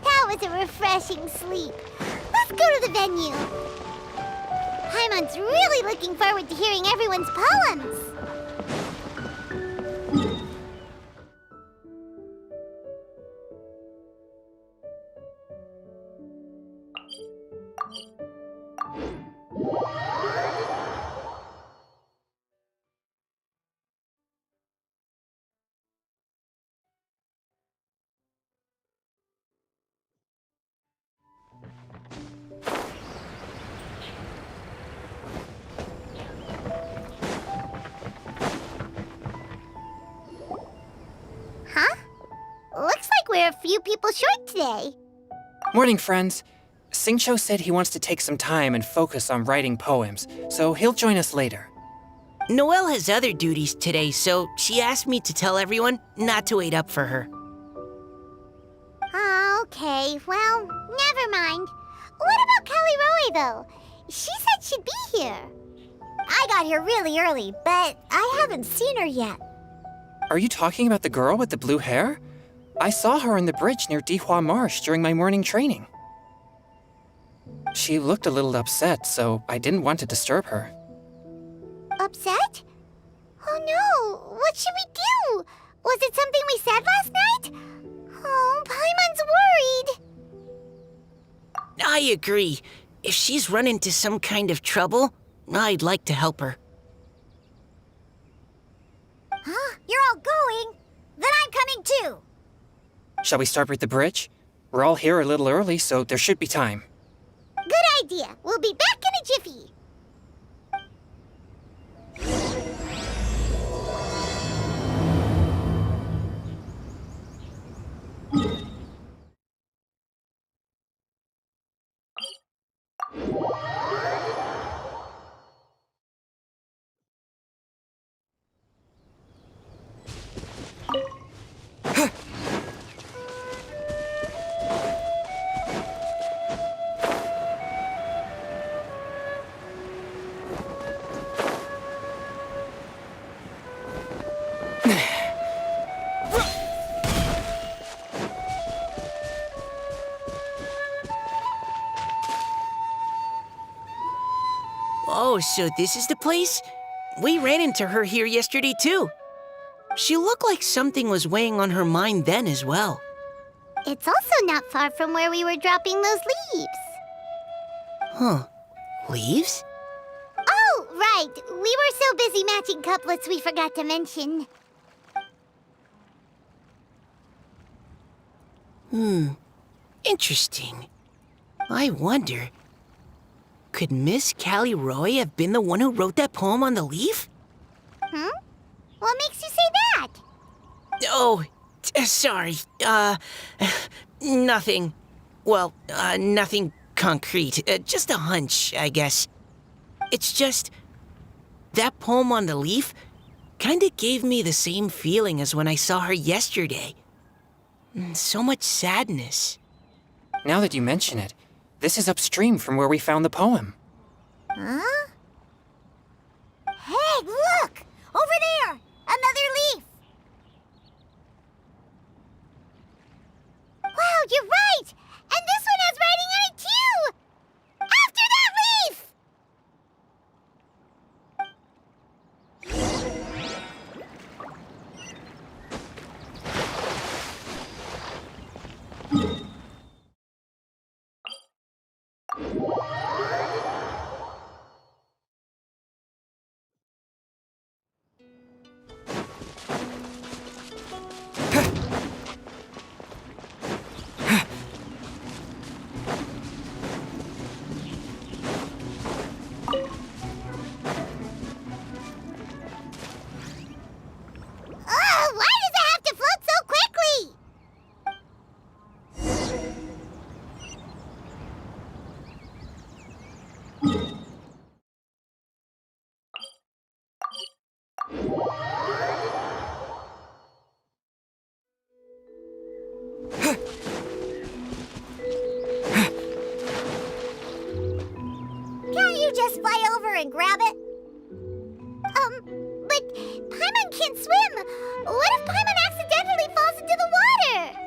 That was a refreshing sleep. Let's go to the venue. Paimon's really looking forward to hearing everyone's poems. Huh? Looks like we're a few people short today. Morning, friends. Singcho said he wants to take some time and focus on writing poems, so he'll join us later. Noelle has other duties today, so she asked me to tell everyone not to wait up for her. Okay, well, never mind. What about Callie Roy, though? She said she'd be here. I got here really early, but I haven't seen her yet. Are you talking about the girl with the blue hair? I saw her on the bridge near Dihua Marsh during my morning training. She looked a little upset, so I didn't want to disturb her. Upset? Oh no, what should we do? Was it something we said last night? Oh, Paimon's worried. I agree. If she's run into some kind of trouble, I'd like to help her. Huh? You're all going? Then I'm coming too. Shall we start with the bridge? We're all here a little early, so there should be time. Good idea. We'll be back in a jiffy. Oh, so this is the place? We ran into her here yesterday, too. She looked like something was weighing on her mind then as well. It's also not far from where we were dropping those leaves. Huh. Leaves? Oh, right. We were so busy matching couplets we forgot to mention. Interesting. I wonder, could Miss Callie Roy have been the one who wrote that poem on the leaf? What makes you say that? Oh, sorry. Nothing. Well, nothing concrete. Just a hunch, I guess. It's just, that poem on the leaf kinda gave me the same feeling as when I saw her yesterday. So much sadness. Now that you mention it, this is upstream from where we found the poem. Huh? Hey, look! Over there! Another leaf! Wow, you're right! And this one has writing on it too! After that leaf! and grab it. But Paimon can't swim. What if Paimon accidentally falls into the water?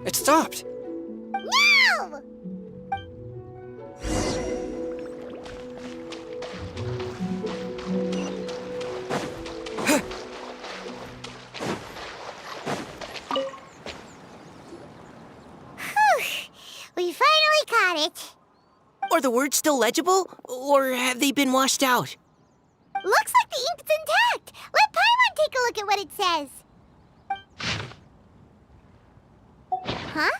It stopped. No! We finally caught it. Are the words still legible, or have they been washed out? Looks like the ink's intact. Let Paimon take a look at what it says. Huh?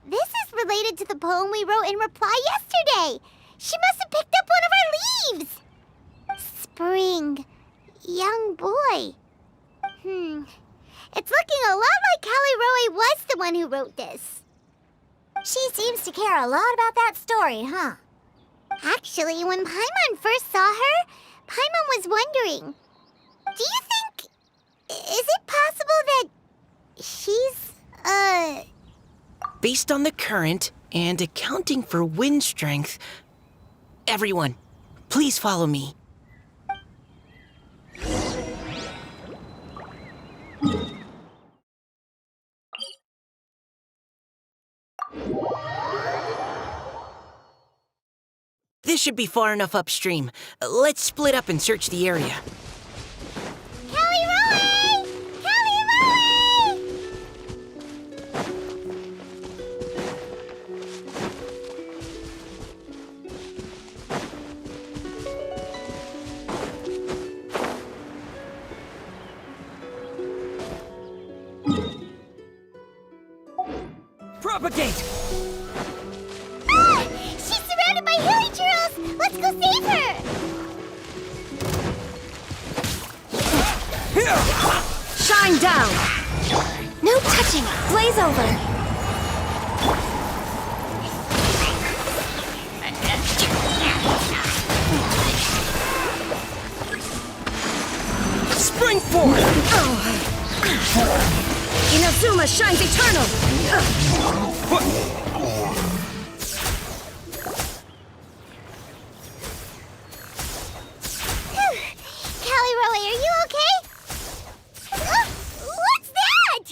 This is related to the poem we wrote in reply yesterday. She must have picked up one of our leaves. Spring. Young boy. It's looking a lot like Callie Roe was the one who wrote this. She seems to care a lot about that story, huh? Actually, when Paimon first saw her, Paimon was wondering, do you think... is it possible that she's, Based on the current and accounting for wind strength, everyone, please follow me. This should be far enough upstream. Let's split up and search the area. Callie Roe! Callie Roe! Propagate! Ah! She's surrounded by hilly churls! Let's go save her! Shine down! No touching! Blaze over! Spring forth! Inazuma shines eternal! Callie Roe, are you okay? What's that?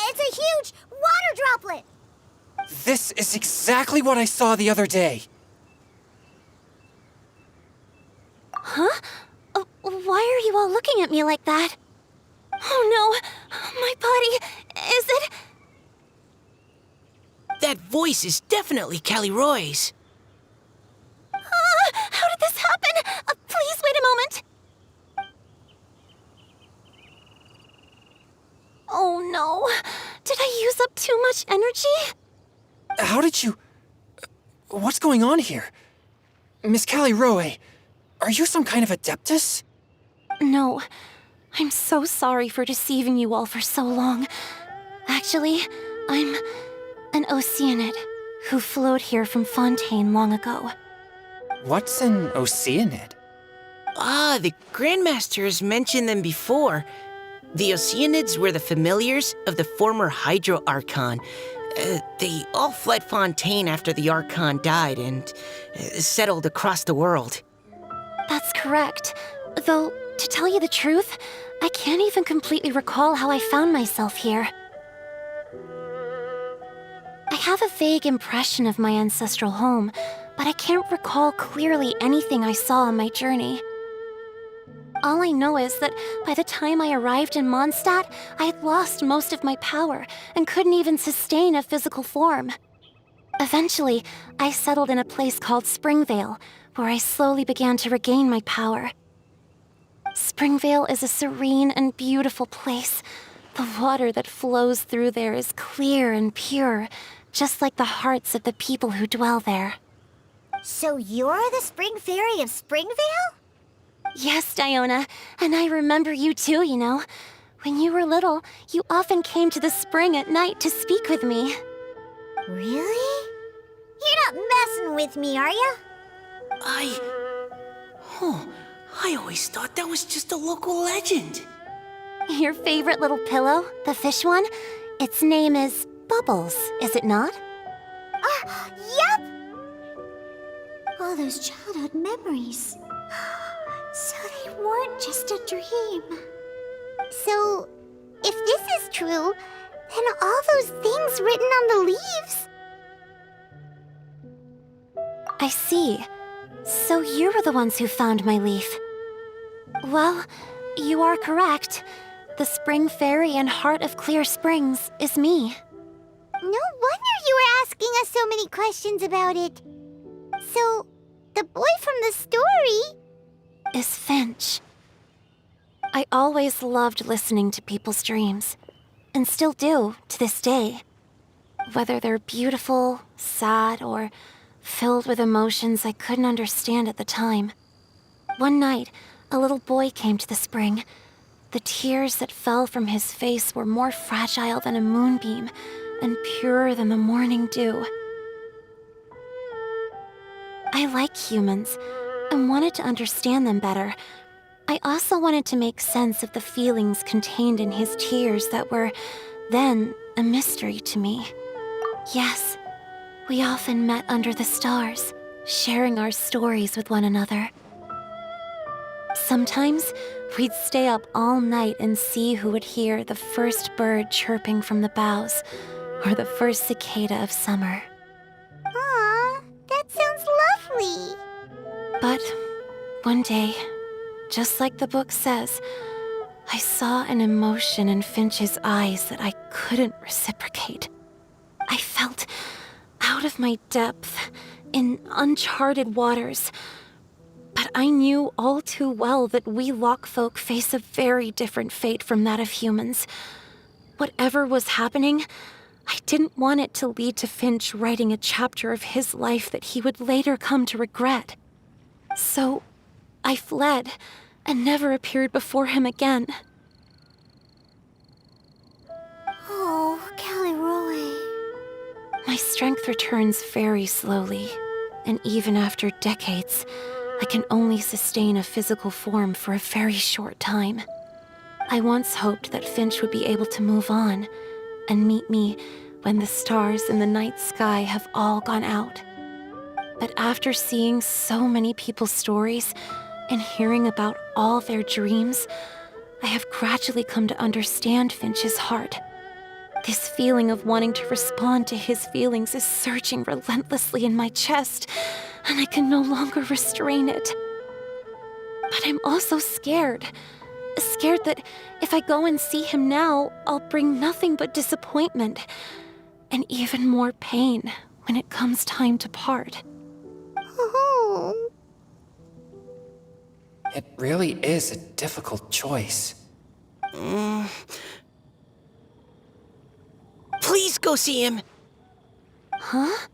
It's a huge water droplet. This is exactly what I saw the other day. Huh? Why are you all looking at me like that? Oh no! My body... is it... That voice is definitely Callie Roy's. How did this happen? Please wait a moment. Oh no. Did I use up too much energy? How did you... What's going on here? Miss Callie Roe, are you some kind of adeptus? No. I'm so sorry for deceiving you all for so long. Actually, I'm an Oceanid who flowed here from Fontaine long ago. What's an Oceanid? Ah, the Grandmaster has mentioned them before. The Oceanids were the familiars of the former Hydro Archon. They all fled Fontaine after the Archon died and settled across the world. That's correct. Though, to tell you the truth, I can't even completely recall how I found myself here. I have a vague impression of my ancestral home, but I can't recall clearly anything I saw on my journey. All I know is that by the time I arrived in Mondstadt, I had lost most of my power and couldn't even sustain a physical form. Eventually, I settled in a place called Springvale, where I slowly began to regain my power. Springvale is a serene and beautiful place. The water that flows through there is clear and pure, just like the hearts of the people who dwell there. So you're the Spring Fairy of Springvale? Yes, Diona, and I remember you too, you know. When you were little, you often came to the spring at night to speak with me. Really? You're not messing with me, are ya? I always thought that was just a local legend. Your favorite little pillow, the fish one? Its name is Bubbles, is it not? Yep! All those childhood memories. So they weren't just a dream. So, if this is true, then all those things written on the leaves... I see. So you were the ones who found my leaf. Well, you are correct. The Spring Fairy and Heart of Clear Springs is me. No wonder you were asking us so many questions about it. So, the boy from the story... Is Finch. I always loved listening to people's dreams, and still do to this day. Whether they're beautiful, sad, or filled with emotions I couldn't understand at the time. One night, a little boy came to the spring. The tears that fell from his face were more fragile than a moonbeam and purer than the morning dew. I like humans and wanted to understand them better. I also wanted to make sense of the feelings contained in his tears that were, then, a mystery to me. Yes, we often met under the stars, sharing our stories with one another. Sometimes, we'd stay up all night and see who would hear the first bird chirping from the boughs, or the first cicada of summer. Aw, that sounds lovely. But one day, just like the book says, I saw an emotion in Finch's eyes that I couldn't reciprocate. I felt out of my depth, in uncharted waters. But I knew all too well that we Lockfolk face a very different fate from that of humans. Whatever was happening, I didn't want it to lead to Finch writing a chapter of his life that he would later come to regret. So, I fled and never appeared before him again. Oh, Caliroe. My strength returns very slowly, and even after decades, I can only sustain a physical form for a very short time. I once hoped that Finch would be able to move on and meet me when the stars in the night sky have all gone out. But after seeing so many people's stories and hearing about all their dreams, I have gradually come to understand Finch's heart. This feeling of wanting to respond to his feelings is surging relentlessly in my chest, and I can no longer restrain it. But I'm also scared. Scared that if I go and see him now, I'll bring nothing but disappointment, and even more pain when it comes time to part. Oh. It really is a difficult choice. Please go see him. Huh?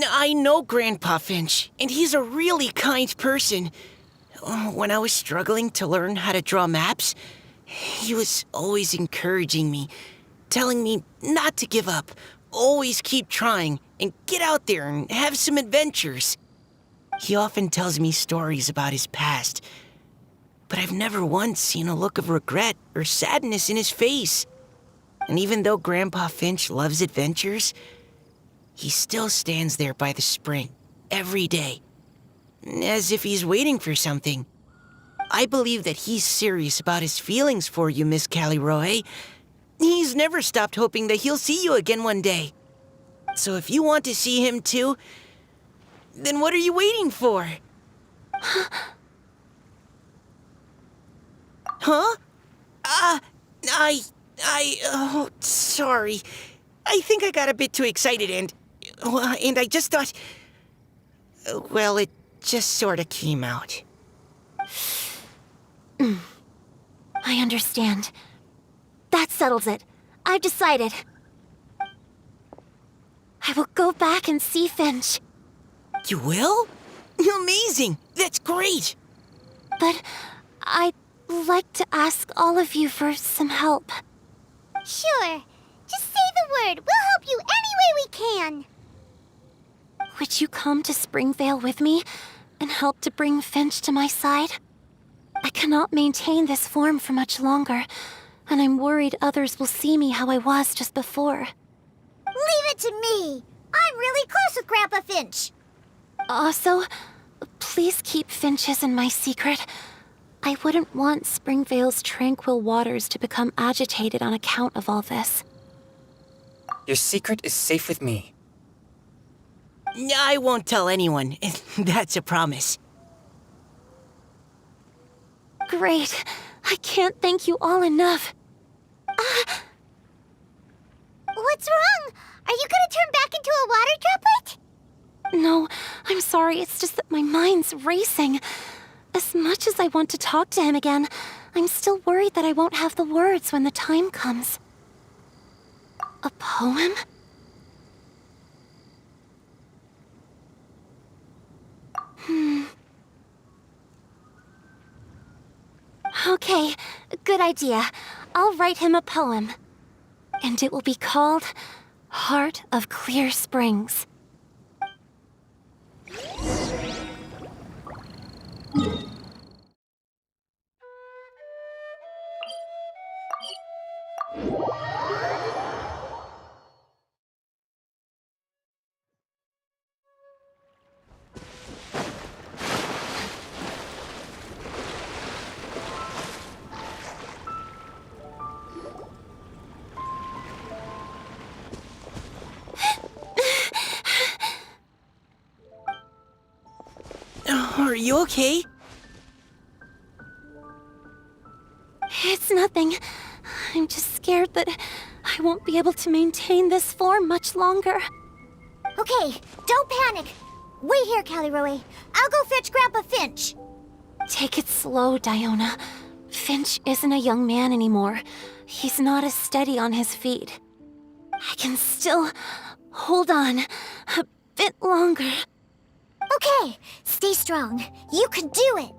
I know Grandpa Finch, and he's a really kind person. When I was struggling to learn how to draw maps, he was always encouraging me, telling me not to give up, always keep trying, and get out there and have some adventures. He often tells me stories about his past, but I've never once seen a look of regret or sadness in his face. And even though Grandpa Finch loves adventures, he still stands there by the spring, every day, as if he's waiting for something. I believe that he's serious about his feelings for you, Miss Caliroe. He's never stopped hoping that he'll see you again one day. So if you want to see him too, then what are you waiting for? Huh? Oh, sorry. I think I got a bit too excited and I just thought, well, it just sort of came out. I understand. That settles it. I've decided. I will go back and see Finch. You will? Amazing! That's great! But I'd like to ask all of you for some help. Sure. Just say the word. We'll help you any way we can. Would you come to Springvale with me and help to bring Finch to my side? I cannot maintain this form for much longer, and I'm worried others will see me how I was just before. Leave it to me. I'm really close with Grandpa Finch. Also, please keep Finch's in my secret. I wouldn't want Springvale's tranquil waters to become agitated on account of all this. Your secret is safe with me. I won't tell anyone. That's a promise. Great. I can't thank you all enough. What's wrong? Are you gonna turn back into a water droplet? No, I'm sorry. It's just that my mind's racing. As much as I want to talk to him again, I'm still worried that I won't have the words when the time comes. A poem? Okay, good idea. I'll write him a poem. And it will be called Heart of Clear Springs. Are you okay? It's nothing. I'm just scared that I won't be able to maintain this form much longer. Okay, don't panic. Wait here, Caliroe. I'll go fetch Grandpa Finch. Take it slow, Diona. Finch isn't a young man anymore. He's not as steady on his feet. I can still hold on a bit longer. Okay, stay strong. You can do it.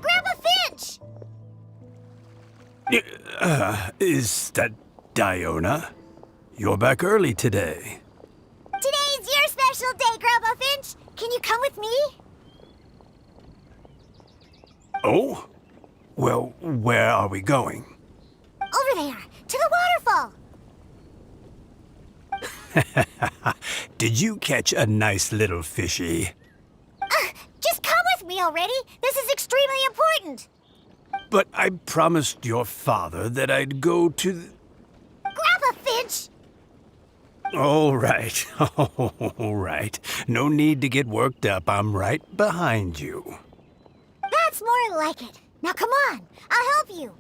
Grandpa Finch! Is that Diona? You're back early today. Today's your special day, Grandpa Finch. Can you come with me? Oh? Well, where are we going? Over there, to the waterfall. Did you catch a nice little fishy? Just come with me already. This is extremely important. But I promised your father that I'd go to the... Grandpa Finch! All right, all right. No need to get worked up. I'm right behind you. That's more like it. Now come on, I'll help you.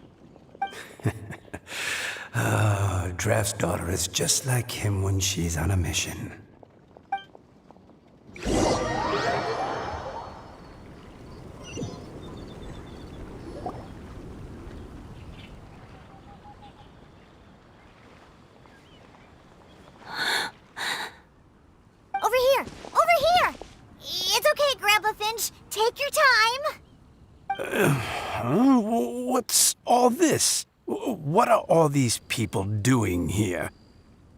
Draft's daughter is just like him when she's on a mission. Over here! Over here! It's okay, Grandpa Finch. Take your time. What's all this? What are all these people doing here?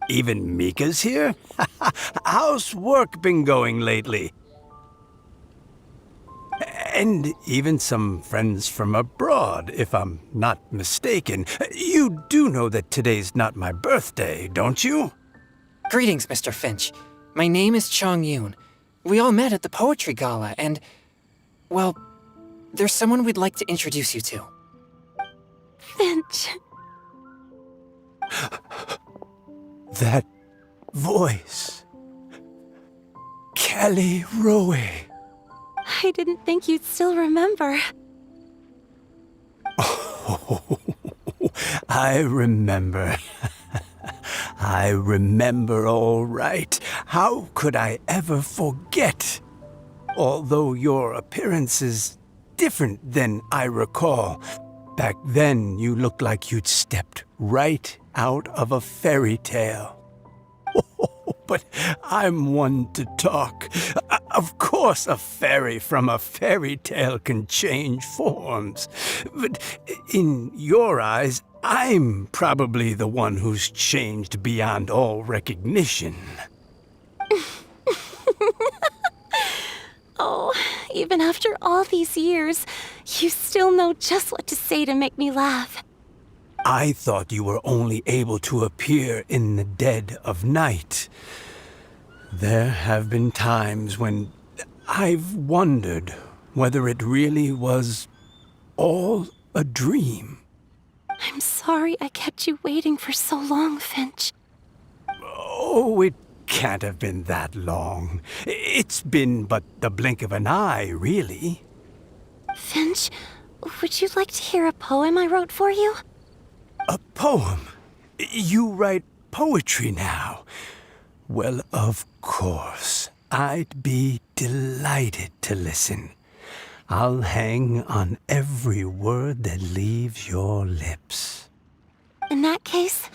Even Mika's here? How's work been going lately? And even some friends from abroad, if I'm not mistaken. You do know that today's not my birthday, don't you? Greetings, Mr. Finch. My name is Chong Yoon. We all met at the poetry gala, and, well, there's someone we'd like to introduce you to. Finch. That voice. Caliroe. I didn't think you'd still remember. I remember. I remember all right. How could I ever forget? Although your appearance is different than I recall. Back then, you looked like you'd stepped right out of a fairy tale. But I'm one to talk. Of course, a fairy from a fairy tale can change forms. But in your eyes, I'm probably the one who's changed beyond all recognition. Oh, even after all these years, you still know just what to say to make me laugh. I thought you were only able to appear in the dead of night. There have been times when I've wondered whether it really was all a dream. I'm sorry I kept you waiting for so long, Finch. Oh, it can't have been that long. It's been but the blink of an eye, really. Finch, would you like to hear a poem I wrote for you? A poem? You write poetry now? Well, of course. I'd be delighted to listen. I'll hang on every word that leaves your lips. In that case,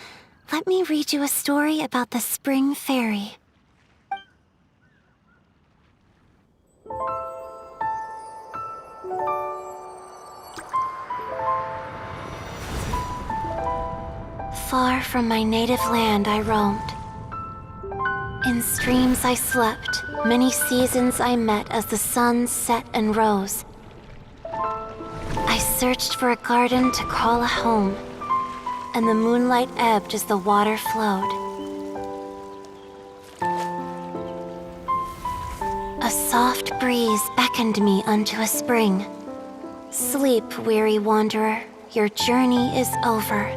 let me read you a story about the Spring Fairy. Far from my native land I roamed. In streams I slept, many seasons I met as the sun set and rose. I searched for a garden to call a home, and the moonlight ebbed as the water flowed. A soft breeze beckoned me unto a spring. Sleep, weary wanderer, your journey is over.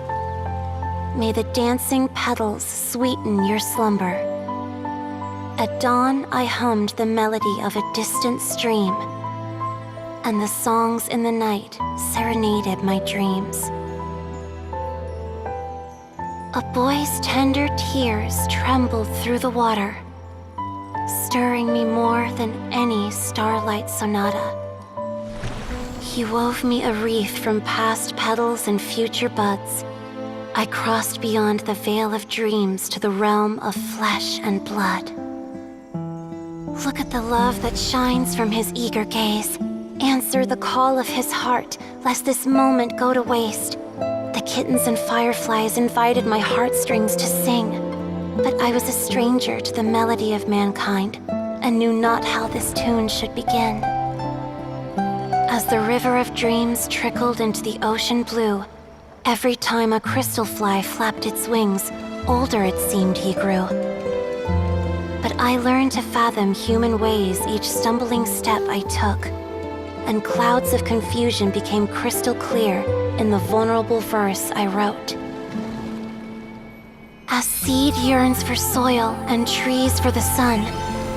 May the dancing petals sweeten your slumber. At dawn, I hummed the melody of a distant stream, and the songs in the night serenaded my dreams. A boy's tender tears trembled through the water, stirring me more than any starlight sonata. He wove me a wreath from past petals and future buds. I crossed beyond the veil of dreams to the realm of flesh and blood. Look at the love that shines from his eager gaze. Answer the call of his heart, lest this moment go to waste. The kittens and fireflies invited my heartstrings to sing, but I was a stranger to the melody of mankind, and knew not how this tune should begin. As the river of dreams trickled into the ocean blue, every time a crystal fly flapped its wings, older it seemed he grew. But I learned to fathom human ways each stumbling step I took, and clouds of confusion became crystal clear in the vulnerable verse I wrote. As seed yearns for soil and trees for the sun,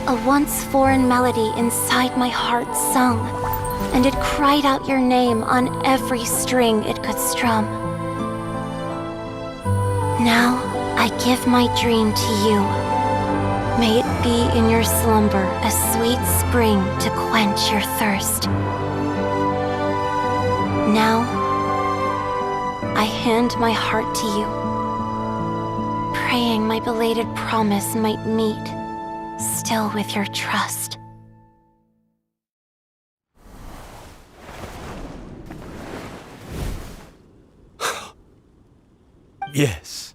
a once foreign melody inside my heart sung, and it cried out your name on every string it could strum. Now I give my dream to you. May it be in your slumber a sweet spring to quench your thirst. Now I hand my heart to you, praying my belated promise might meet, still with your trust. Yes.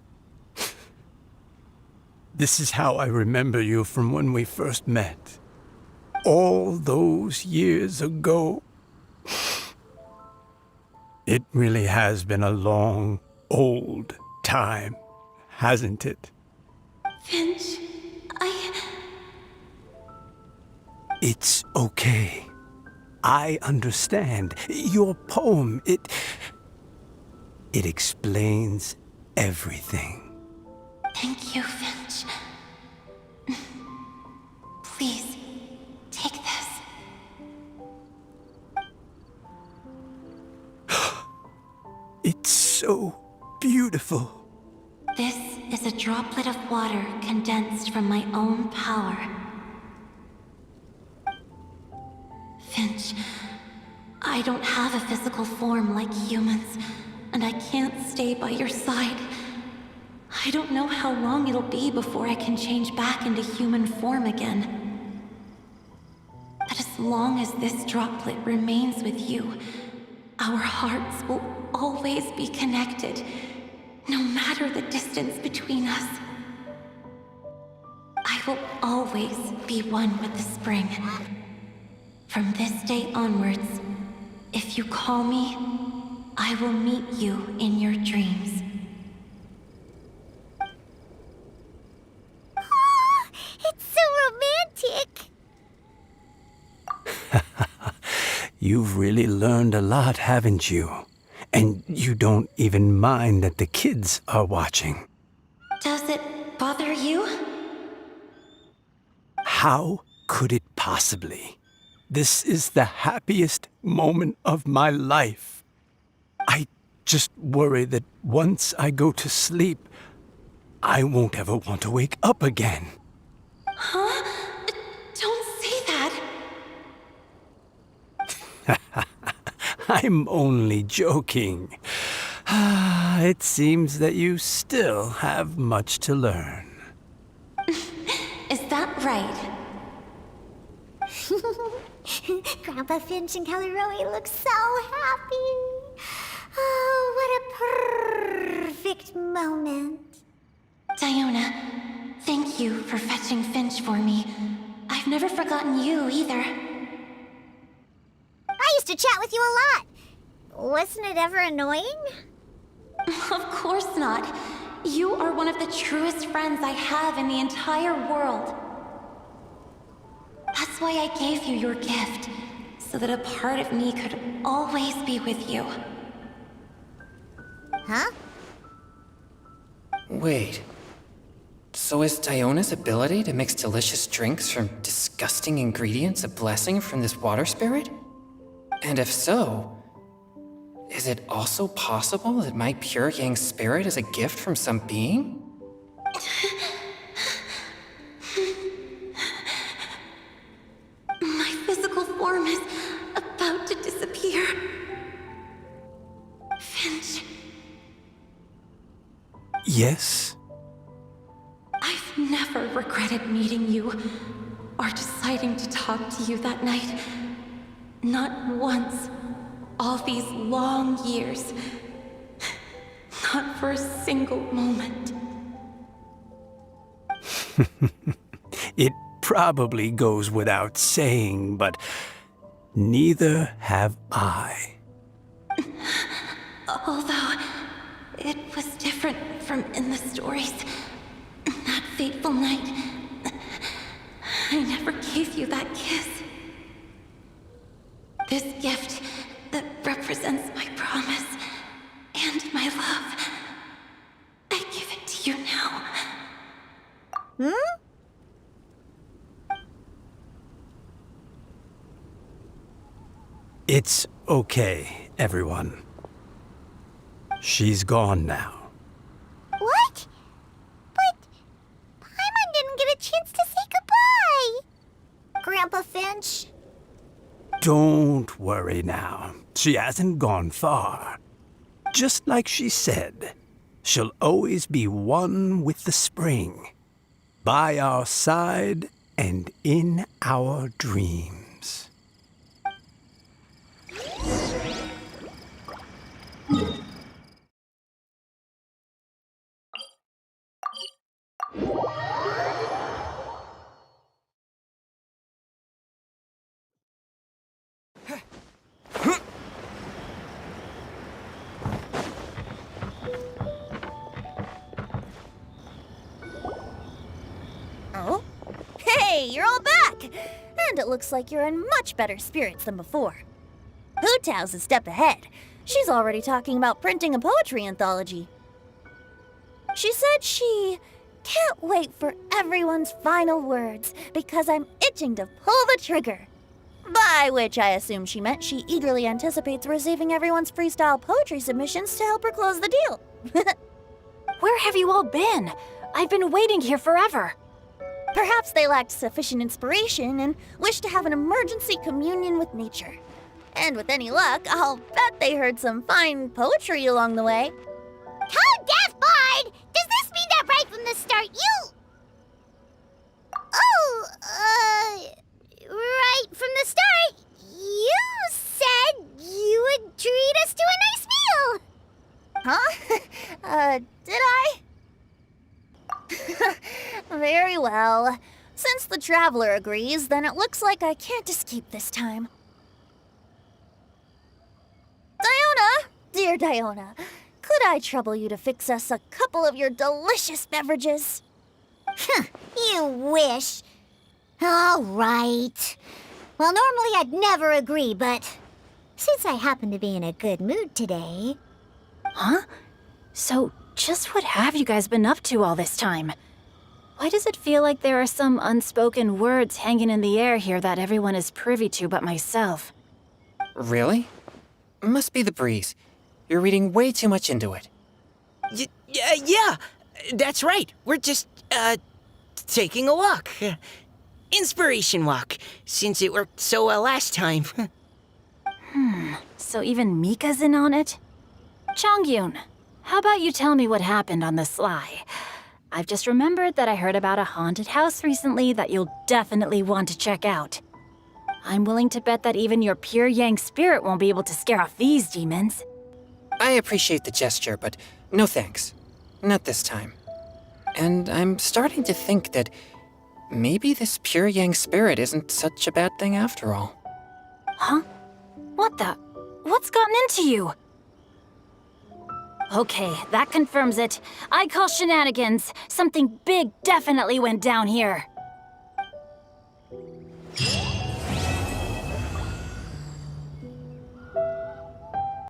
This is how I remember you from when we first met. All those years ago. It really has been a long, old time, hasn't it? Finch, It's okay. I understand. Your poem, it explains everything. Thank you, Finch. Please, take this. It's so beautiful. This is a droplet of water condensed from my own power. Finch, I don't have a physical form like humans, and I can't stay by your side. I don't know how long it'll be before I can change back into human form again. But as long as this droplet remains with you, our hearts will always be connected, no matter the distance between us. I will always be one with the spring. From this day onwards, if you call me, I will meet you in your dreams. Oh, it's so romantic. You've really learned a lot, haven't you? And you don't even mind that the kids are watching. Does it bother you? How could it possibly? This is the happiest moment of my life. I just worry that once I go to sleep, I won't ever want to wake up again. Huh? Don't say that. I'm only joking. It seems that you still have much to learn. Is that right? Grandpa Finch and Kelleroy look so happy. Oh, what a perfect moment. Diona, thank you for fetching Finch for me. I've never forgotten you either. I used to chat with you a lot. Wasn't it ever annoying? Of course not. You are one of the truest friends I have in the entire world. That's why I gave you your gift, so that a part of me could always be with you. Huh? Wait. So is Diona's ability to mix delicious drinks from disgusting ingredients a blessing from this water spirit? And if so, is it also possible that my pure yang spirit is a gift from some being? My physical form is about to disappear. Finch, Yes? I've never regretted meeting you or deciding to talk to you that night. Not once. All these long years. Not for a single moment. It probably goes without saying, but neither have I. Although, it was different from in the stories. That fateful night, I never gave you that kiss. This gift that represents my promise and my love, I give it to you now. It's okay, everyone. She's gone now. What? But Paimon didn't get a chance to say goodbye. Grandpa Finch. Don't worry now. She hasn't gone far. Just like she said, she'll always be one with the spring, by our side and in our dreams. Oh? Hey, you're all back! And it looks like you're in much better spirits than before. Hu Tao's a step ahead. She's already talking about printing a poetry anthology. She said she can't wait for everyone's final words because I'm itching to pull the trigger. By which I assume she meant she eagerly anticipates receiving everyone's freestyle poetry submissions to help her close the deal. Where have you all been? I've been waiting here forever. Perhaps they lacked sufficient inspiration and wished to have an emergency communion with nature. And with any luck, I'll bet they heard some fine poetry along the way. Tone deaf, Bard! Does this mean that right from the start you... right from the start, you said you would treat us to a nice meal! Huh? Did I? Very well. Since the traveler agrees, then it looks like I can't escape this time. Diona! Dear Diona, could I trouble you to fix us a couple of your delicious beverages? You wish. All right. Well, normally I'd never agree, but since I happen to be in a good mood today... Huh? So, just what have you guys been up to all this time? Why does it feel like there are some unspoken words hanging in the air here that everyone is privy to but myself? Really? Must be the breeze. You're reading way too much into it. Yeah, that's right. We're just, taking a walk. Inspiration walk, since it worked so well last time. So even Mika's in on it? Chongyun, how about you tell me what happened on the sly? I've just remembered that I heard about a haunted house recently that you'll definitely want to check out. I'm willing to bet that even your pure yang spirit won't be able to scare off these demons. I appreciate the gesture, but no thanks. Not this time. And I'm starting to think that maybe this pure yang spirit isn't such a bad thing after all. Huh? What the? What's gotten into you? Okay, that confirms it. I call shenanigans. Something big definitely went down here.